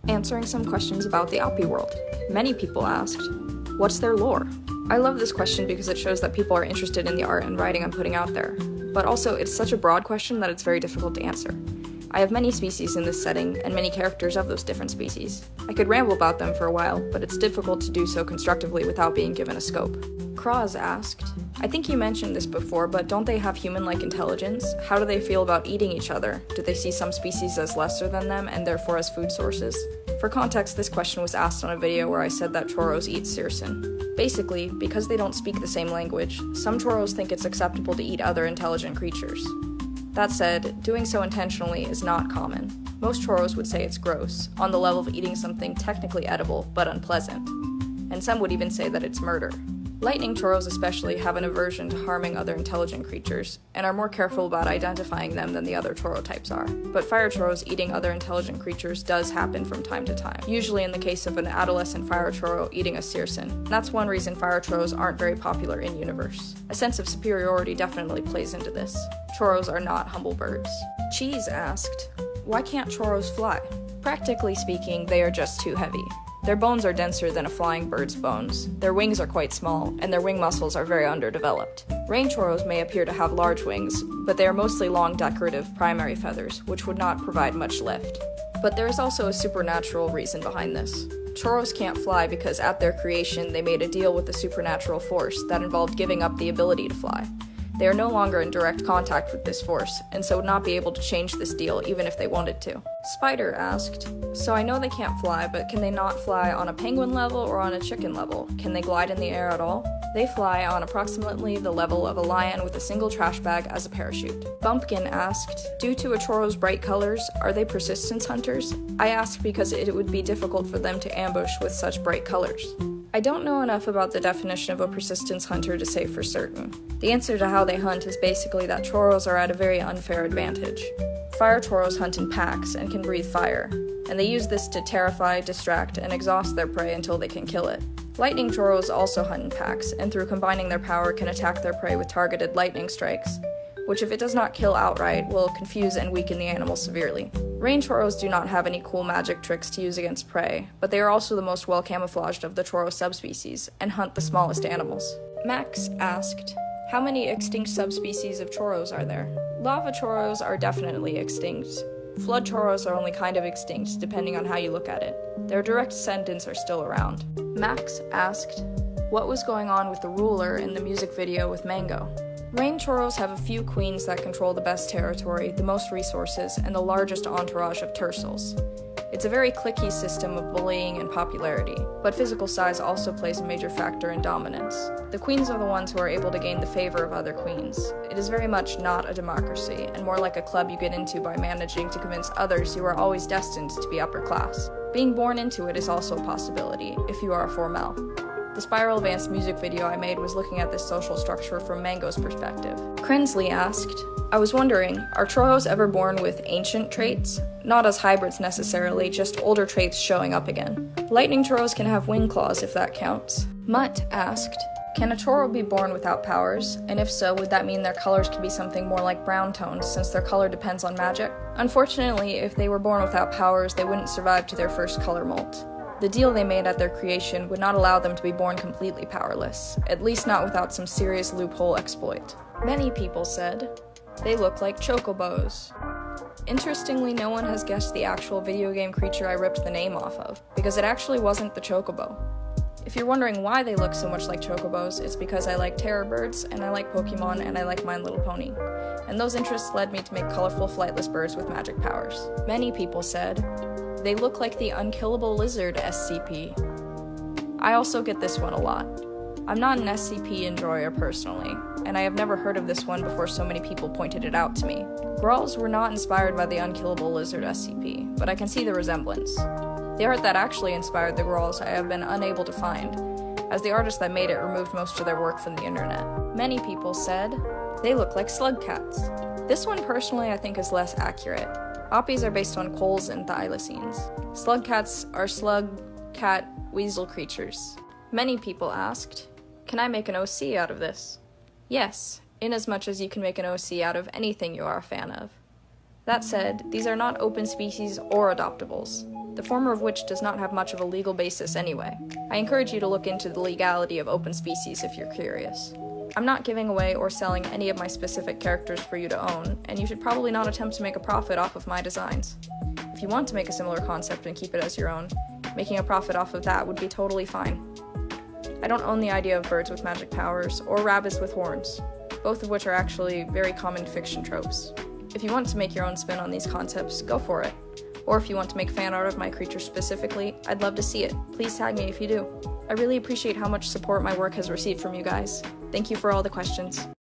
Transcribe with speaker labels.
Speaker 1: Answering some questions about the Oppy world. Many people asked, what's their lore? I love this question because it shows that people are interested in the art and writing I'm putting out there. But also, it's such a broad question that it's very difficult to answer. I have many species in this setting, and many characters of those different species. I could ramble about them for a while, but it's difficult to do so constructively without being given a scope. Choros asked, I think you mentioned this before, but don't they have human-like intelligence? How do they feel about eating each other? Do they see some species as lesser than them, and therefore as food sources? For context, this question was asked on a video where I said that Toros eat Circin. Basically, because they don't speak the same language, some Toros think it's acceptable to eat other intelligent creatures. That said, doing so intentionally is not common. Most Choros would say it's gross, on the level of eating something technically edible but unpleasant. And some would even say that it's murder. Lightning Choros especially have an aversion to harming other intelligent creatures, and are more careful about identifying them than the other Toro types are. But fire Choros eating other intelligent creatures does happen from time to time, usually in the case of an adolescent fire Toro eating a Circin. That's one reason fire Choros aren't very popular in universe. A sense of superiority definitely plays into this. Choros are not humble birds. Cheese asked, why can't Choros fly? Practically speaking, they are just too heavy. Their bones are denser than a flying bird's bones, their wings are quite small, and their wing muscles are very underdeveloped. Rain Choros may appear to have large wings, but they are mostly long decorative primary feathers, which would not provide much lift. But there is also a supernatural reason behind this. Choros can't fly because at their creation they made a deal with a supernatural force that involved giving up the ability to fly. They are no longer in direct contact with this force, and so would not be able to change this deal even if they wanted to. Spider asked, so I know they can't fly, but can they not fly on a penguin level or on a chicken level? Can they glide in the air at all? They fly on approximately the level of a lion with a single trash bag as a parachute. Bumpkin asked, due to a Choro's bright colors, are they persistence hunters? I ask because it would be difficult for them to ambush with such bright colors. I don't know enough about the definition of a persistence hunter to say for certain. The answer to how they hunt is basically that Choros are at a very unfair advantage. Fire Choros hunt in packs and can breathe fire, and they use this to terrify, distract, and exhaust their prey until they can kill it. Lightning Choros also hunt in packs, and through combining their power can attack their prey with targeted lightning strikes, which if it does not kill outright, will confuse and weaken the animal severely. Rain Choros do not have any cool magic tricks to use against prey, but they are also the most well camouflaged of the Choro subspecies, and hunt the smallest animals. Max asked, how many extinct subspecies of Choros are there? Lava Choros are definitely extinct. Flood Choros are only kind of extinct, depending on how you look at it. Their direct descendants are still around. Max asked, what was going on with the ruler in the music video with Mango? Rain Choros have a few queens that control the best territory, the most resources, and the largest entourage of Tercels. It's a very cliquey system of bullying and popularity, but physical size also plays a major factor in dominance. The queens are the ones who are able to gain the favor of other queens. It is very much not a democracy, and more like a club you get into by managing to convince others you are always destined to be upper class. Being born into it is also a possibility, if you are a formel. The Spiral Advanced music video I made was looking at this social structure from Mango's perspective. Crinsley asked, I was wondering, are Choros ever born with ancient traits? Not as hybrids necessarily, just older traits showing up again. Lightning Choros can have wing claws if that counts. Mutt asked, can a Toro be born without powers? And if so, would that mean their colors could be something more like brown tones, since their color depends on magic? Unfortunately, if they were born without powers, they wouldn't survive to their first color molt. The deal they made at their creation would not allow them to be born completely powerless, at least not without some serious loophole exploit. Many people said, they look like chocobos. Interestingly, no one has guessed the actual video game creature I ripped the name off of, because it actually wasn't the chocobo. If you're wondering why they look so much like chocobos, it's because I like terror birds, and I like Pokemon, and I like My Little Pony. And those interests led me to make colorful flightless birds with magic powers. Many people said, they look like the Unkillable Lizard SCP. I also get this one a lot. I'm not an SCP enjoyer personally, and I have never heard of this one before so many people pointed it out to me. Growls were not inspired by the Unkillable Lizard SCP, but I can see the resemblance. The art that actually inspired the Growls I have been unable to find, as the artist that made it removed most of their work from the internet. Many people said, they look like slug cats. This one personally I think is less accurate. Oppies are based on coals and thylacines. Slug cats are slug, cat, weasel creatures. Many people asked, can I make an OC out of this? Yes, inasmuch as you can make an OC out of anything you are a fan of. That said, these are not open species or adoptables. the former of which does not have much of a legal basis anyway. I encourage you to look into the legality of open species if you're curious. I'm not giving away or selling any of my specific characters for you to own, and you should probably not attempt to make a profit off of my designs. If you want to make a similar concept and keep it as your own, making a profit off of that would be totally fine. I don't own the idea of birds with magic powers, or rabbits with horns, both of which are actually very common fiction tropes. If you want to make your own spin on these concepts, go for it. Or if you want to make fan art of my creatures specifically, I'd love to see it. Please tag me if you do. I really appreciate how much support my work has received from you guys. Thank you for all the questions.